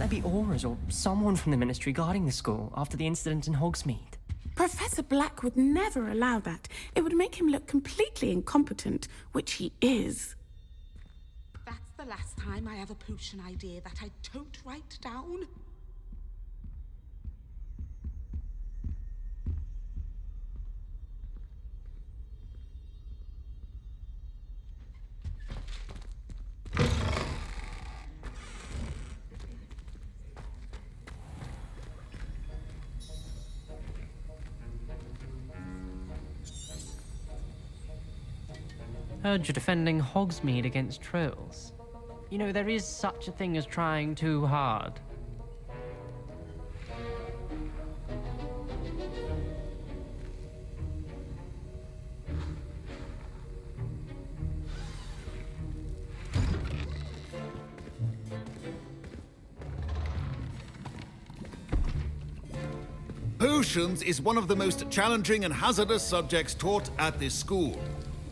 there be auras or someone from the Ministry guarding the school after the incident in Hogsmeade? Professor Black would never allow that. It would make him look completely incompetent, which he is. That's the last time I have a potion idea that I don't write down. Heard you're defending Hogsmeade against trolls. You know, there is such a thing as trying too hard. Potions is one of the most challenging and hazardous subjects taught at this school.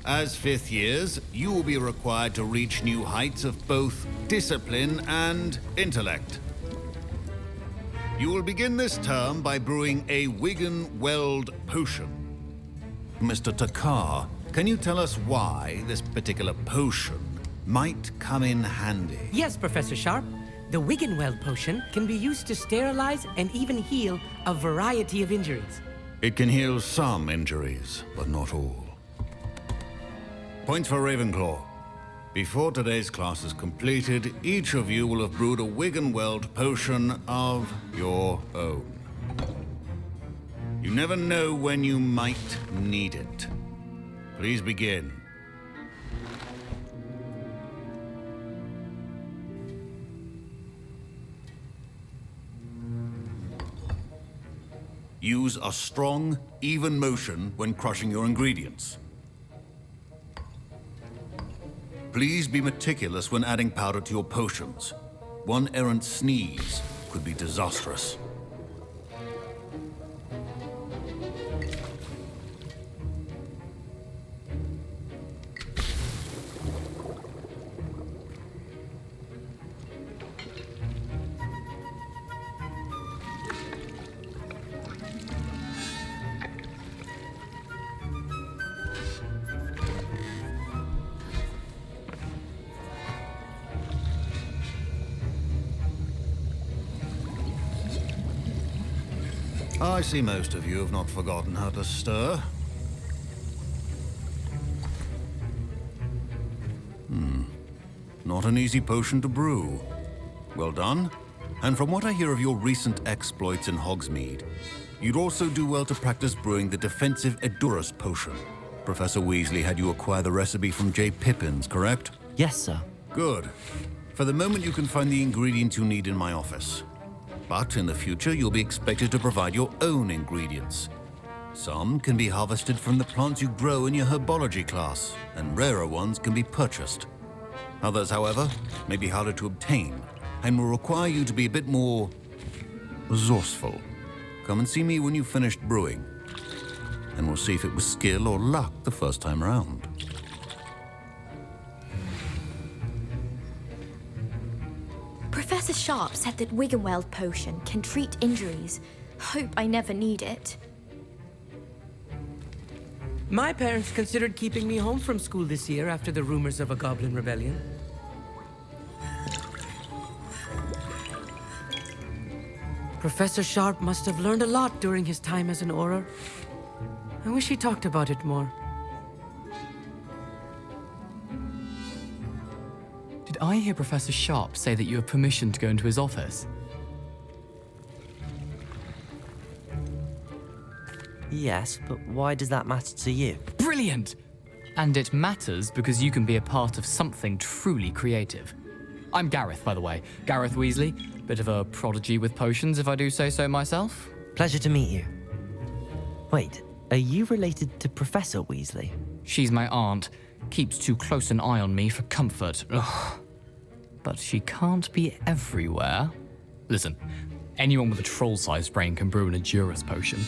As fifth years, you will be required to reach new heights of both discipline and intellect. You will begin this term by brewing a Wiggenweld potion. Mr. Takar, can you tell us why this particular potion might come in handy? Yes, Professor Sharp. The Wiggenweld potion can be used to sterilize and even heal a variety of injuries. It can heal some injuries, but not all. Points for Ravenclaw. Before today's class is completed, each of you will have brewed a Wiggenweld potion of your own. You never know when you might need it. Please begin. Use a strong, even motion when crushing your ingredients. Please be meticulous when adding powder to your potions. One errant sneeze could be disastrous. I see most of you have not forgotten how to stir. Not an easy potion to brew. Well done. And from what I hear of your recent exploits in Hogsmeade, you'd also do well to practice brewing the defensive Edurus potion. Professor Weasley had you acquire the recipe from J. Pippins, correct? Yes, sir. Good. For the moment, you can find the ingredients you need in my office. But in the future, you'll be expected to provide your own ingredients. Some can be harvested from the plants you grow in your herbology class, and rarer ones can be purchased. Others, however, may be harder to obtain, and will require you to be a bit more resourceful. Come and see me when you've finished brewing, and we'll see if it was skill or luck the first time around. Professor Sharp said that Wiggenweld potion can treat injuries. Hope I never need it. My parents considered keeping me home from school this year after the rumors of a goblin rebellion. Professor Sharp must have learned a lot during his time as an Auror. I wish he talked about it more. Did I hear Professor Sharp say that you have permission to go into his office? Yes, but why does that matter to you? Brilliant! And it matters because you can be a part of something truly creative. I'm Gareth, by the way. Gareth Weasley. Bit of a prodigy with potions, if I do say so myself. Pleasure to meet you. Wait, are you related to Professor Weasley? She's my aunt. Keeps too close an eye on me for comfort. Ugh. But she can't be everywhere. Listen, anyone with a troll-sized brain can brew an Edurus potion.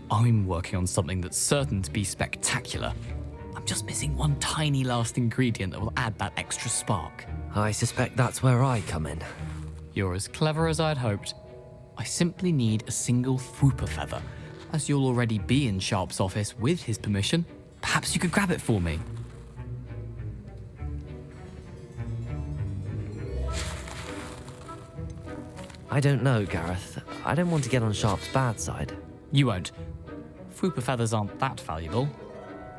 I'm working on something that's certain to be spectacular. I'm just missing one tiny last ingredient that will add that extra spark. I suspect that's where I come in. You're as clever as I'd hoped. I simply need a single Fwooper feather. As you'll already be in Sharp's office with his permission, perhaps you could grab it for me. I don't know, Gareth. I don't want to get on Sharp's bad side. You won't. Fwooper feathers aren't that valuable.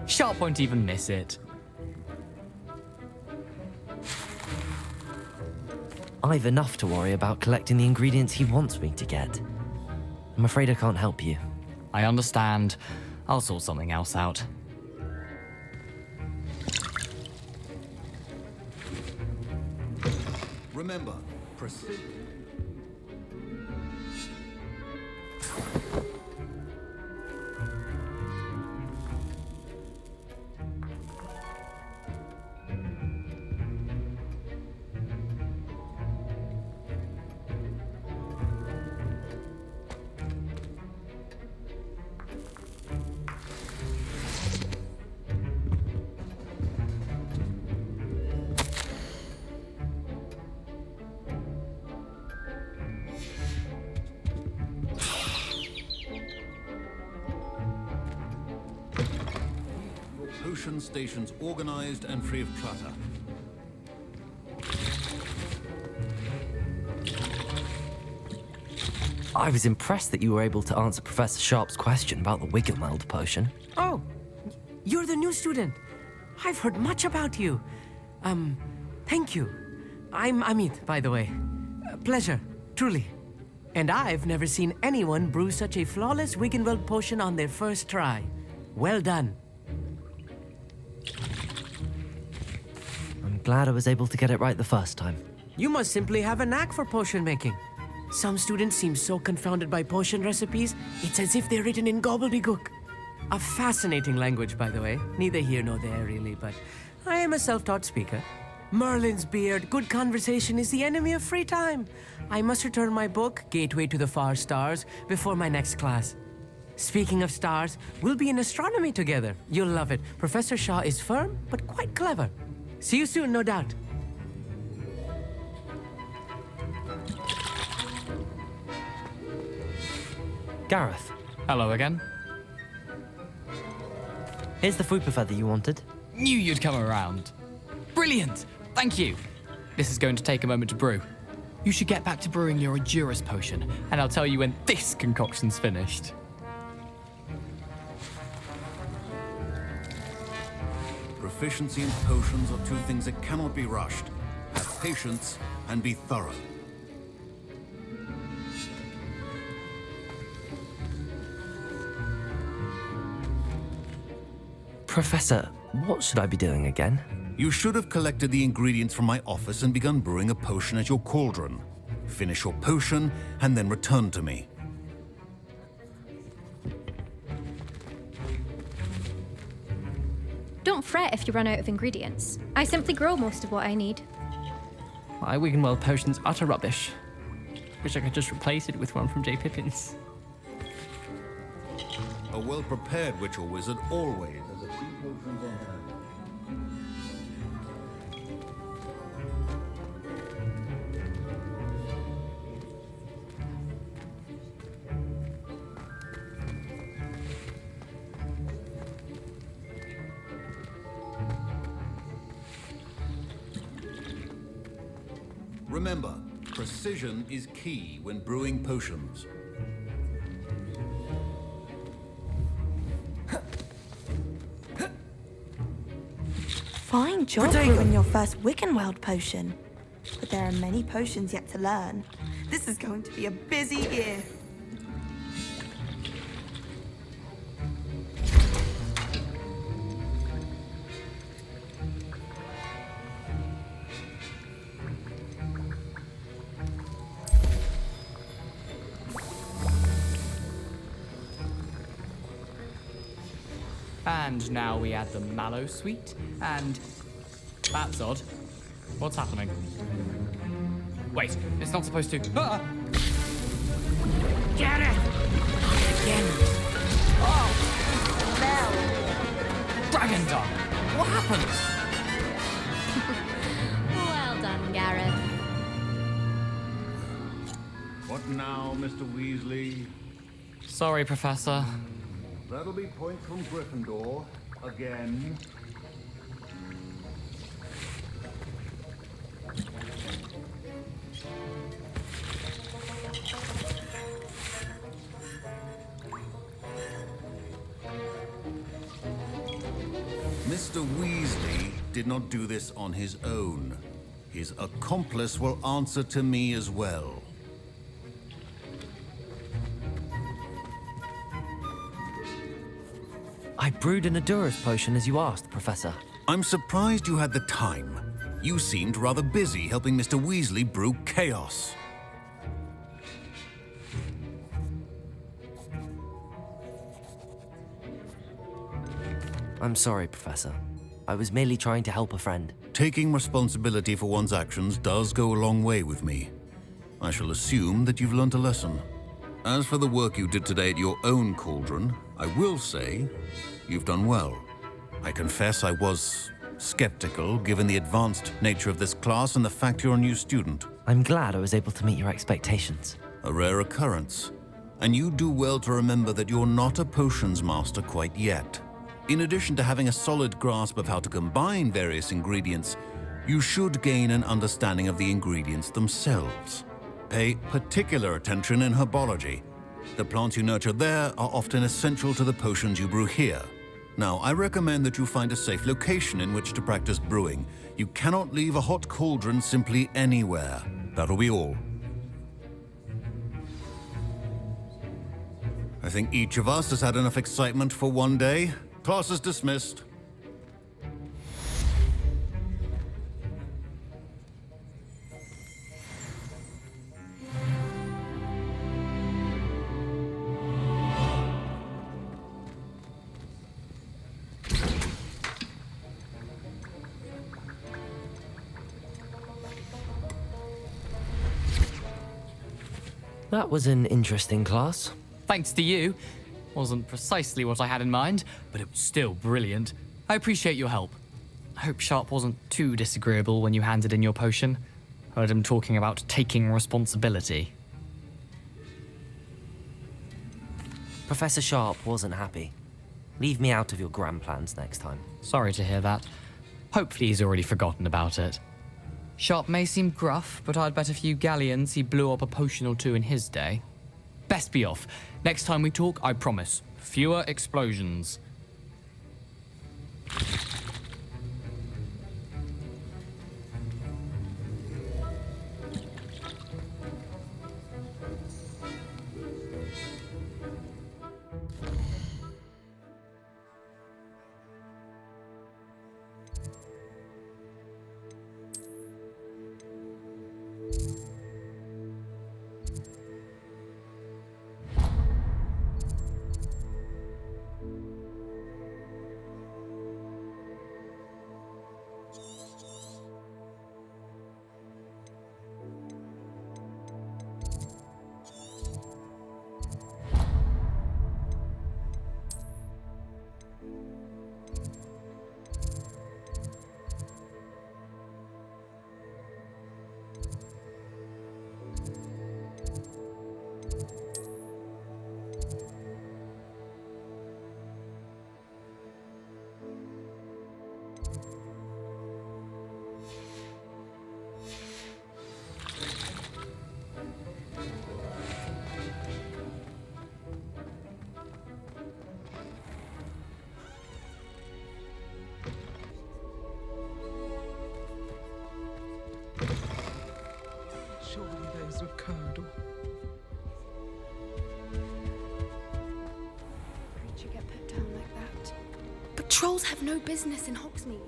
Sharp won't even miss it. I've enough to worry about collecting the ingredients he wants me to get. I'm afraid I can't help you. I understand. I'll sort something else out. Remember, precision. Potion stations organized and free of clutter. I was impressed that you were able to answer Professor Sharp's question about the Wiggenweld potion. Oh, you're the new student. I've heard much about you. Thank you. I'm Amit, by the way. Pleasure, truly. And I've never seen anyone brew such a flawless Wiggenweld potion on their first try. Well done. I'm glad I was able to get it right the first time. You must simply have a knack for potion making. Some students seem so confounded by potion recipes, it's as if they're written in gobbledygook. A fascinating language, by the way. Neither here nor there, really, but I am a self-taught speaker. Merlin's beard, good conversation is the enemy of free time. I must return my book, Gateway to the Far Stars, before my next class. Speaking of stars, we'll be in astronomy together. You'll love it. Professor Shaw is firm, but quite clever. See you soon, no doubt. Gareth, Hello again. here's the Fwooper feather you wanted. Knew you'd come around. Brilliant! Thank you. This is going to take a moment to brew. You should get back to brewing your Edurus potion, and I'll tell you when this concoction's finished. Proficiency in potions are two things that cannot be rushed. Have patience and be thorough. Professor, what should I be doing again? You should have collected the ingredients from my office and begun brewing a potion at your cauldron. Finish your potion and then return to me. Don't fret if you run out of ingredients. I simply grow most of what I need. My Wiggenweld potion's utter rubbish. Wish I could just replace it with one from J. Pippin's. A well-prepared witch or wizard always has a few potions on hand. Remember, precision is key when brewing potions. Fine job brewing your first Wiggenweld potion. But there are many potions yet to learn. This is going to be a busy year. And now we add the mallow sweet, and that's odd. What's happening? Wait, it's not supposed to. Ah! Get it! Again. Dragon Dog! What happened? Well done, Gareth. now, Mr. Weasley. Sorry, Professor. That'll be points from Gryffindor. Again. Mr. Weasley did not do this on his own. His accomplice will answer to me as well. I brewed an Adurus potion as you asked, Professor. I'm surprised you had the time. You seemed rather busy helping Mr. Weasley brew chaos. I'm sorry, Professor. I was merely trying to help a friend. Taking responsibility for one's actions does go a long way with me. I shall assume that you've learnt a lesson. As for the work you did today at your own cauldron, I will say you've done well. I confess I was skeptical, given the advanced nature of this class and the fact you're a new student. I'm glad I was able to meet your expectations. A rare occurrence. And you do well to remember that you're not a potions master quite yet. In addition to having a solid grasp of how to combine various ingredients, you should gain an understanding of the ingredients themselves. Pay particular attention in herbology. The plants you nurture there are often essential to the potions you brew here. Now, I recommend that you find a safe location in which to practice brewing. You cannot leave a hot cauldron simply anywhere. That'll be all. I think each of us has had enough excitement for one day. Class is dismissed. That was an interesting class. Thanks to you. Wasn't precisely what I had in mind, but it was still brilliant. I appreciate your help. I hope Sharp wasn't too disagreeable when you handed in your potion. Heard him talking about taking responsibility. Professor Sharp wasn't happy. Leave me out of your grand plans next time. Sorry to hear that. Hopefully he's already forgotten about it. Sharp may seem gruff, but I'd bet a few galleons he blew up a potion or two in his day. Best be off. Next time we talk, I promise, fewer explosions. Surely those were curdle. Did you get put down like that? But trolls have no business in Hogsmeade.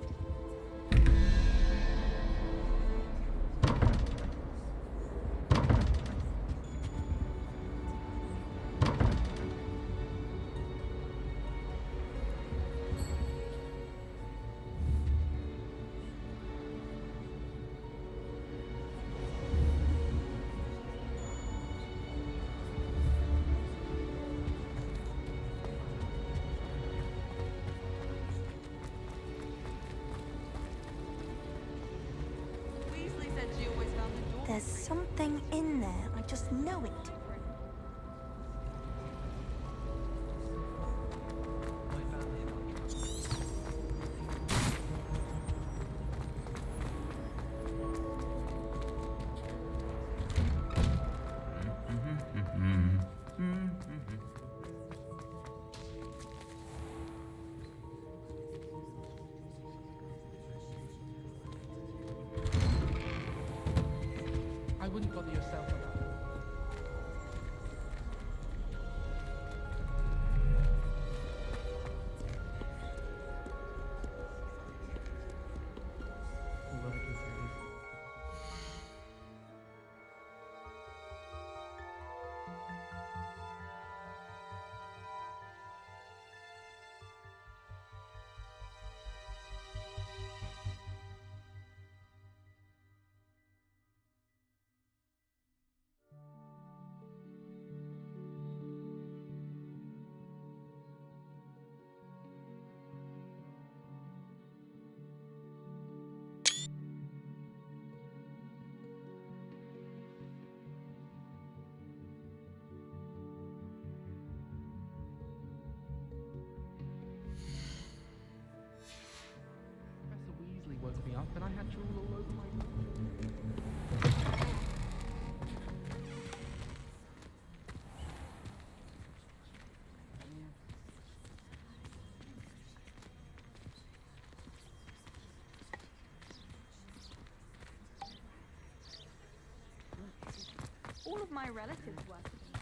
There's something in there. I just know it. stuff, and I had drool all over my... All of my relatives work for me.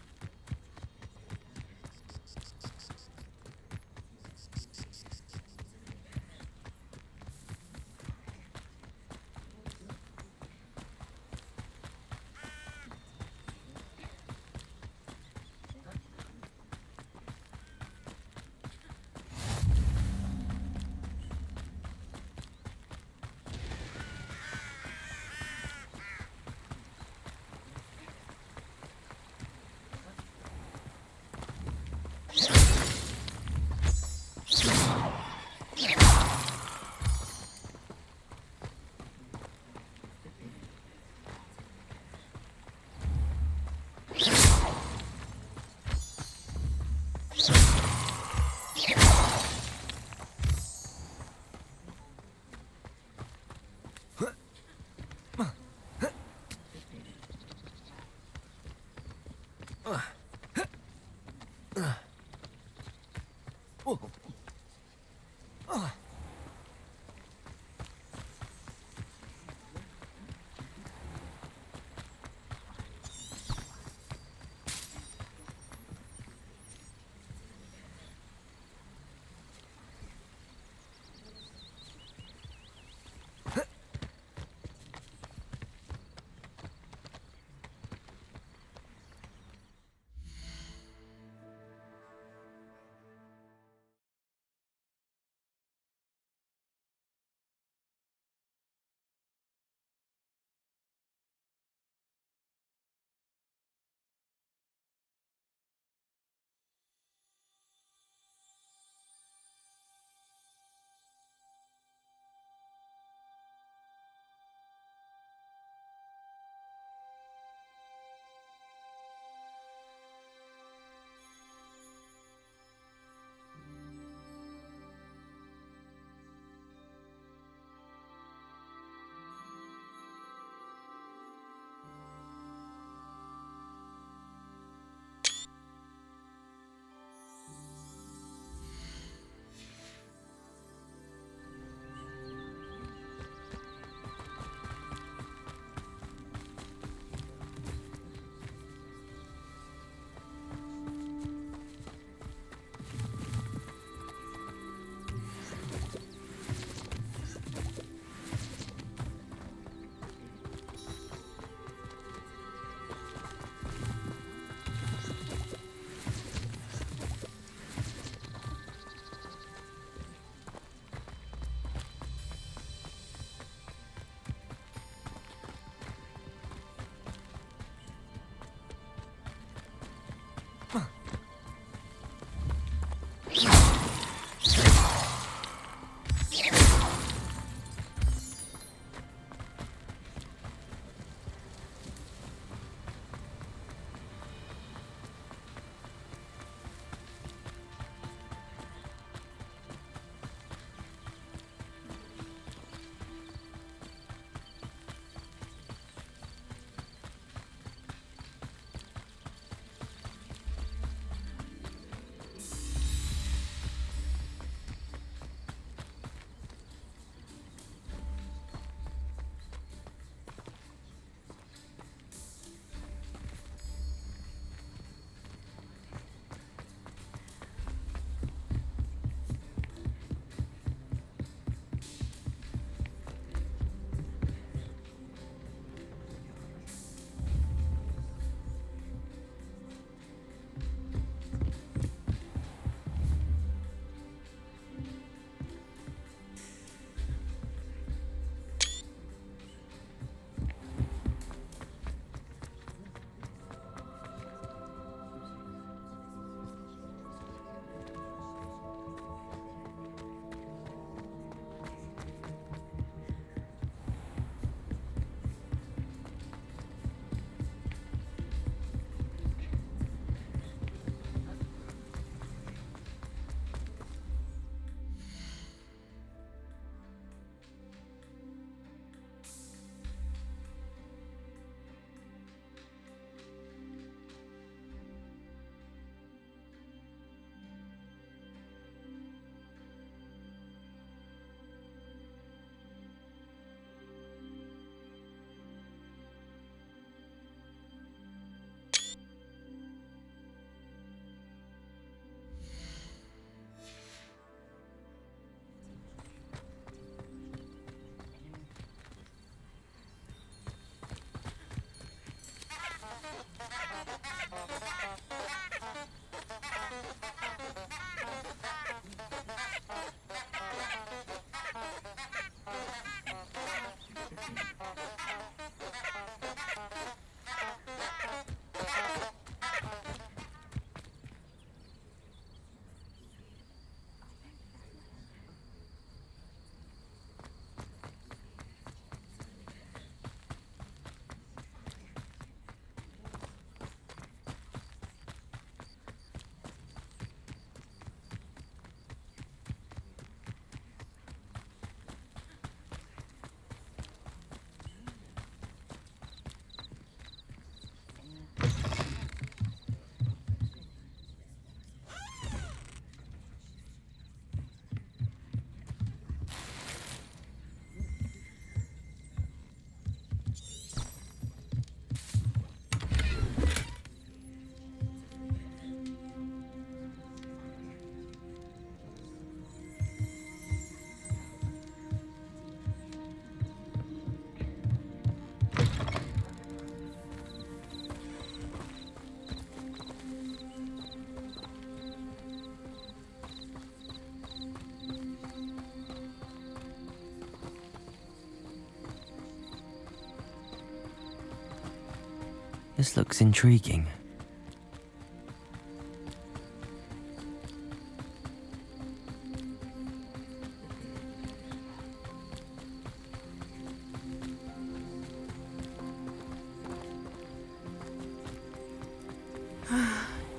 This looks intriguing.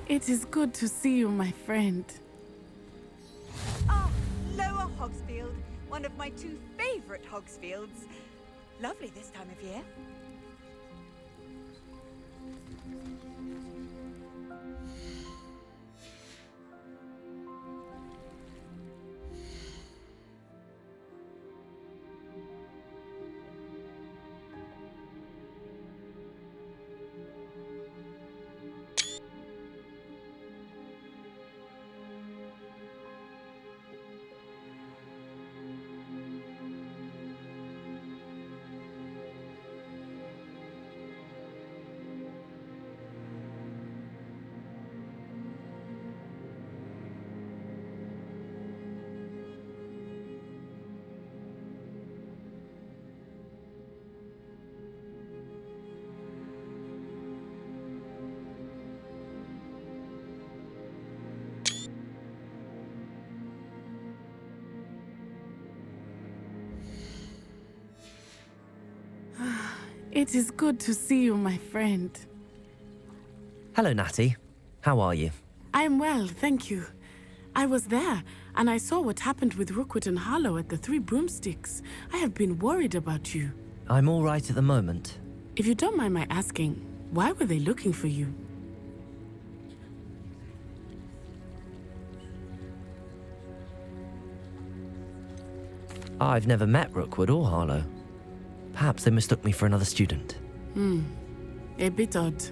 It is good to see you, my friend. Ah, Lower Hogsfield, one of my two favorite Hogsfields. Lovely this time of year. It is good to see you, my friend. Hello, Natty. How are you? I am well, thank you. I was there, and I saw what happened with Rookwood and Harlow at the Three Broomsticks. I have been worried about you. I'm all right at the moment. If you don't mind my asking, why were they looking for you? I've never met Rookwood or Harlow. Perhaps they mistook me for another student. A bit odd.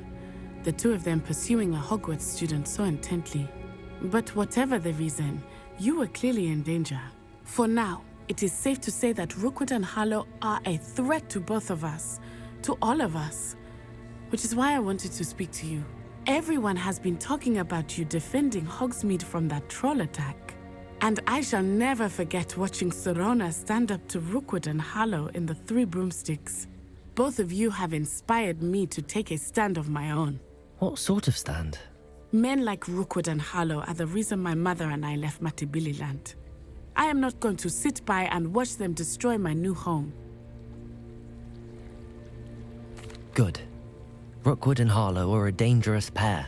The two of them pursuing a Hogwarts student so intently. But whatever the reason, you were clearly in danger. For now, it is safe to say that Rookwood and Harlow are a threat to both of us. To all of us. Which is why I wanted to speak to you. Everyone has been talking about you defending Hogsmeade from that troll attack. And I shall never forget watching Serona stand up to Rookwood and Harlow in the Three Broomsticks. Both of you have inspired me to take a stand of my own. What sort of stand? Men like Rookwood and Harlow are the reason my mother and I left Matabeleland. I am not going to sit by and watch them destroy my new home. Good. Rookwood and Harlow are a dangerous pair.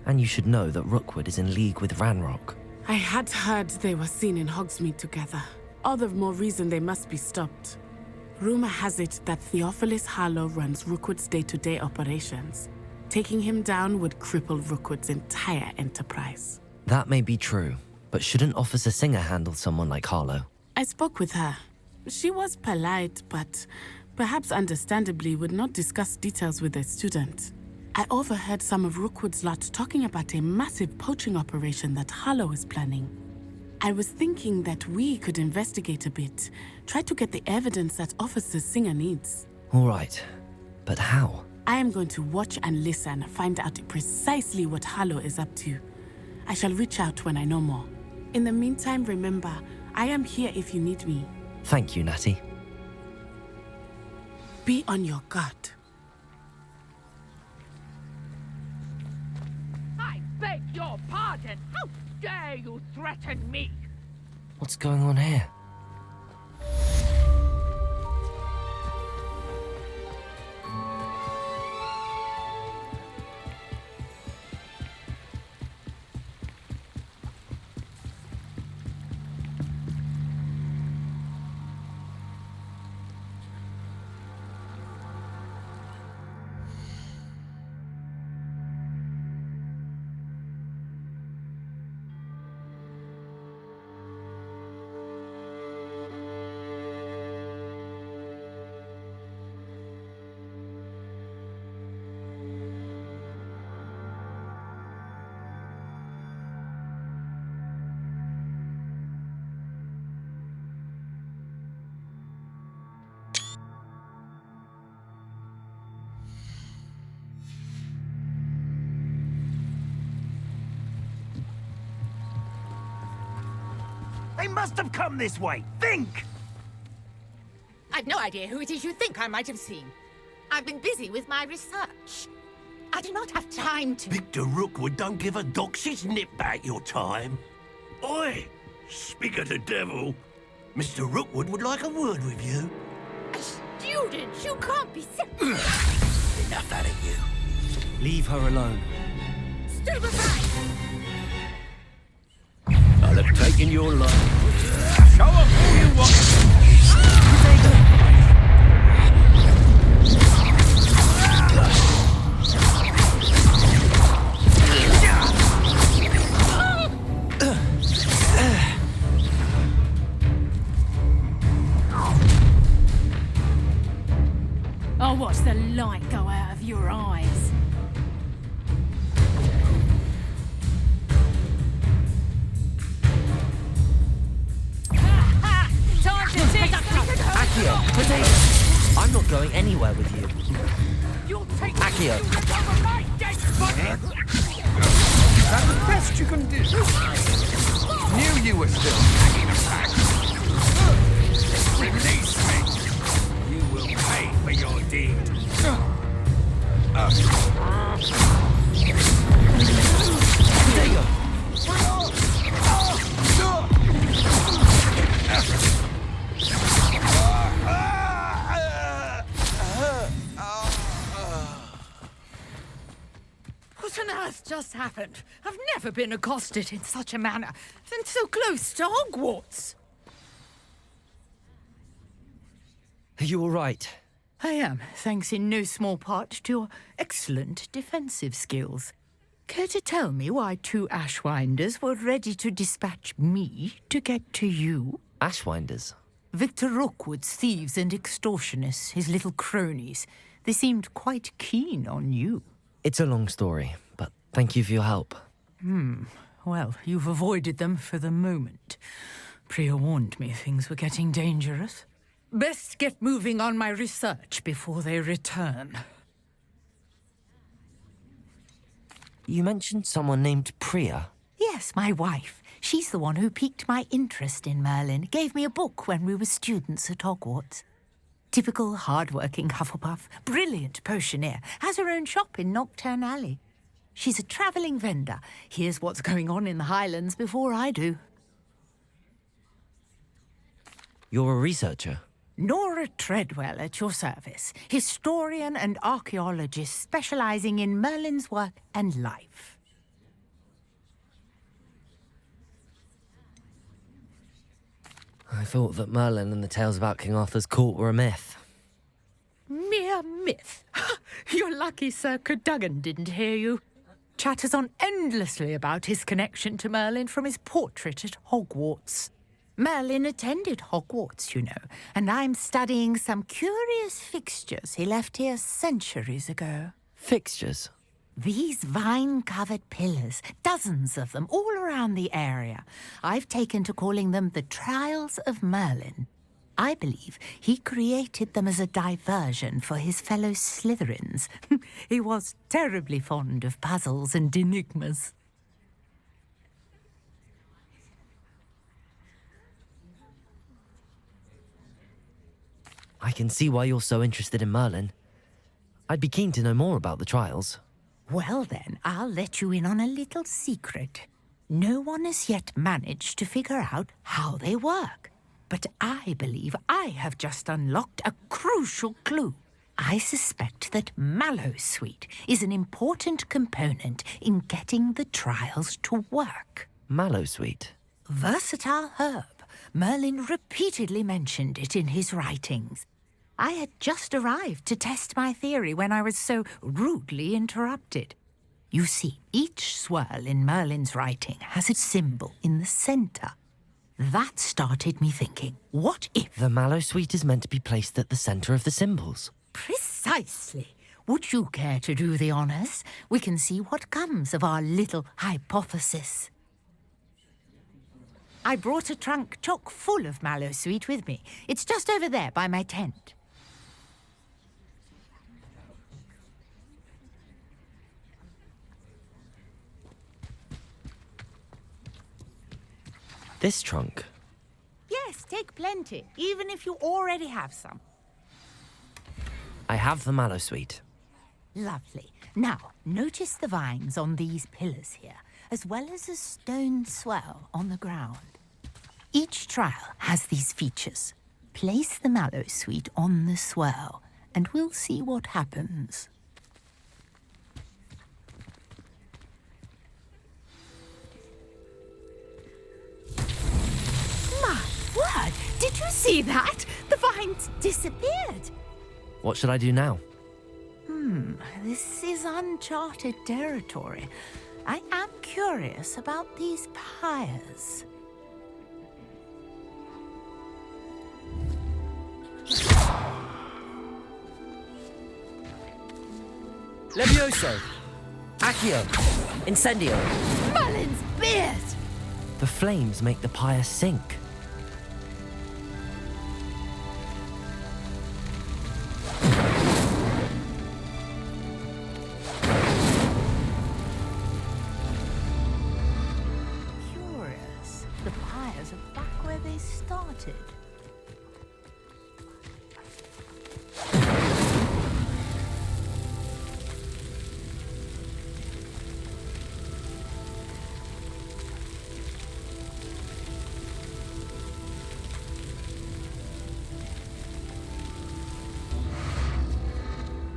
And you should know that Rookwood is in league with Ranrock. I had heard they were seen in Hogsmeade together. All the more reason they must be stopped. Rumor has it that Theophilus Harlow runs Rookwood's day-to-day operations. Taking him down would cripple Rookwood's entire enterprise. That may be true, but shouldn't Officer Singer handle someone like Harlow? I spoke with her. She was polite, but perhaps understandably would not discuss details with a student. I overheard some of Rookwood's lot talking about a massive poaching operation that Harlow is planning. I was thinking that we could investigate a bit, try to get the evidence that Officer Singer needs. All right, but how? I am going to watch and listen, find out precisely what Harlow is up to. I shall reach out when I know more. In the meantime, remember, I am here if you need me. Thank you, Natty. Be on your guard. I beg your pardon! How dare you threaten me? What's going on here? They must have come this way. Think! I've no idea who it is you think I might have seen. I've been busy with my research. I do not have time to... Victor Rookwood don't give a doxy's nip back your time. Oi! Speak of the devil. Mr. Rookwood would like a word with you. Students, you can't be so... Enough out of you. Leave her alone. Stupefy! I'll have taken your life. Show 'em who you want. I'll watch the light go out of your eyes. Time to take Accio, potato! I'm not going anywhere with you. You'll take Accio. That's the best you can do. Knew you were still hanging back. Release me. You will pay for your deed. Potato! What on earth just happened? I've never been accosted in such a manner, and so close to Hogwarts. Are you all right? I am, thanks in no small part to your excellent defensive skills. Care to tell me why 2 Ashwinders were ready to dispatch me to get to you? Ashwinders? Victor Rookwood's thieves and extortionists, his little cronies. They seemed quite keen on you. It's a long story, but thank you for your help. Well, you've avoided them for the moment. Priya warned me things were getting dangerous. Best get moving on my research before they return. You mentioned someone named Priya. Yes, my wife. She's the one who piqued my interest in Merlin. Gave me a book when we were students at Hogwarts. Typical hard-working Hufflepuff, brilliant potioneer, has her own shop in Nocturne Alley. She's a travelling vendor. Hears what's going on in the Highlands before I do. You're a researcher? Nora Treadwell at your service, historian and archaeologist specialising in Merlin's work and life. I thought that Merlin and the tales about King Arthur's court were a myth. Mere myth. You're lucky Sir Cadogan didn't hear you. Chatters on endlessly about his connection to Merlin from his portrait at Hogwarts. Merlin attended Hogwarts, you know, and I'm studying some curious fixtures he left here centuries ago. Fixtures? These vine-covered pillars, dozens of them, all around the area. I've taken to calling them the Trials of Merlin. I believe he created them as a diversion for his fellow Slytherins. He was terribly fond of puzzles and enigmas. I can see why you're so interested in Merlin. I'd be keen to know more about the trials. Well then, I'll let you in on a little secret. No one has yet managed to figure out how they work. But I believe I have just unlocked a crucial clue. I suspect that Mallowsweet is an important component in getting the trials to work. Mallowsweet? Versatile herb. Merlin repeatedly mentioned it in his writings. I had just arrived to test my theory when I was so rudely interrupted. You see, each swirl in Merlin's writing has a symbol in the centre. That started me thinking, what if... The Mallowsweet is meant to be placed at the centre of the symbols. Precisely. Would you care to do the honours? We can see what comes of our little hypothesis. I brought a trunk chock full of Mallowsweet with me. It's just over there by my tent. This trunk? Yes, take plenty, even if you already have some. I have the Mallowsweet. Lovely. Now, notice the vines on these pillars here, as well as a stone swell on the ground. Each trial has these features. Place the mallow sweet on the swell, and we'll see what happens. My word! Did you see that? The vines disappeared! What should I do now? This is uncharted territory. I am curious about these pyres. Levioso! Accio! Incendio! Merlin's beard! The flames make the pyre sink. Curious. The pyres are back where they started.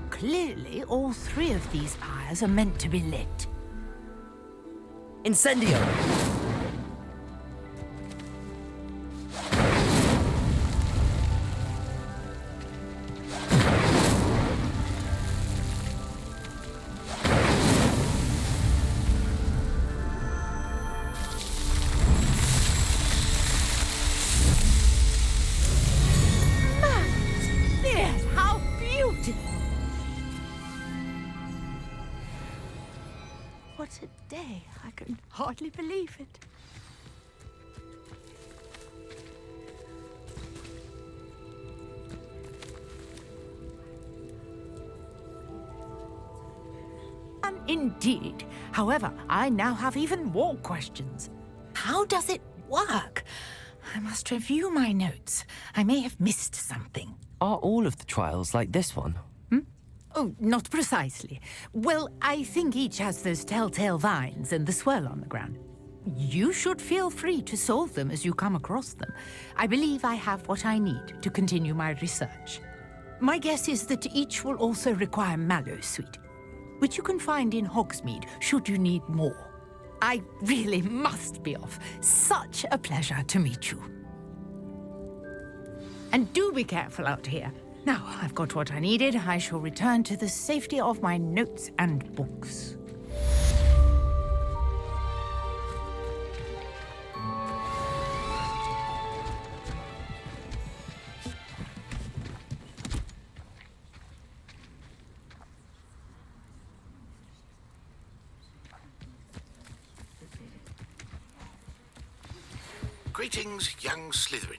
Clearly, all three of these pyres are meant to be lit. Incendio! Yes, how beautiful! What a day. I can hardly believe it. Indeed. However, I now have even more questions. How does it work? I must review my notes. I may have missed something. Are all of the trials like this one? Oh, not precisely. Well, I think each has those telltale vines and the swirl on the ground. You should feel free to solve them as you come across them. I believe I have what I need to continue my research. My guess is that each will also require mallow sweet, which you can find in Hogsmeade should you need more. I really must be off. Such a pleasure to meet you. And do be careful out here. Now, I've got what I needed. I shall return to the safety of my notes and books. Greetings, young Slytherin.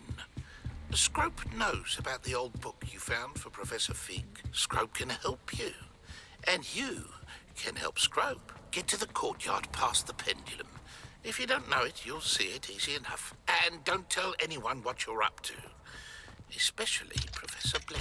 Scrope knows about the old book you found for Professor Fig. Scrope can help you. And you can help Scrope get to the courtyard past the pendulum. If you don't know it, you'll see it easy enough. And don't tell anyone what you're up to. Especially Professor Blake.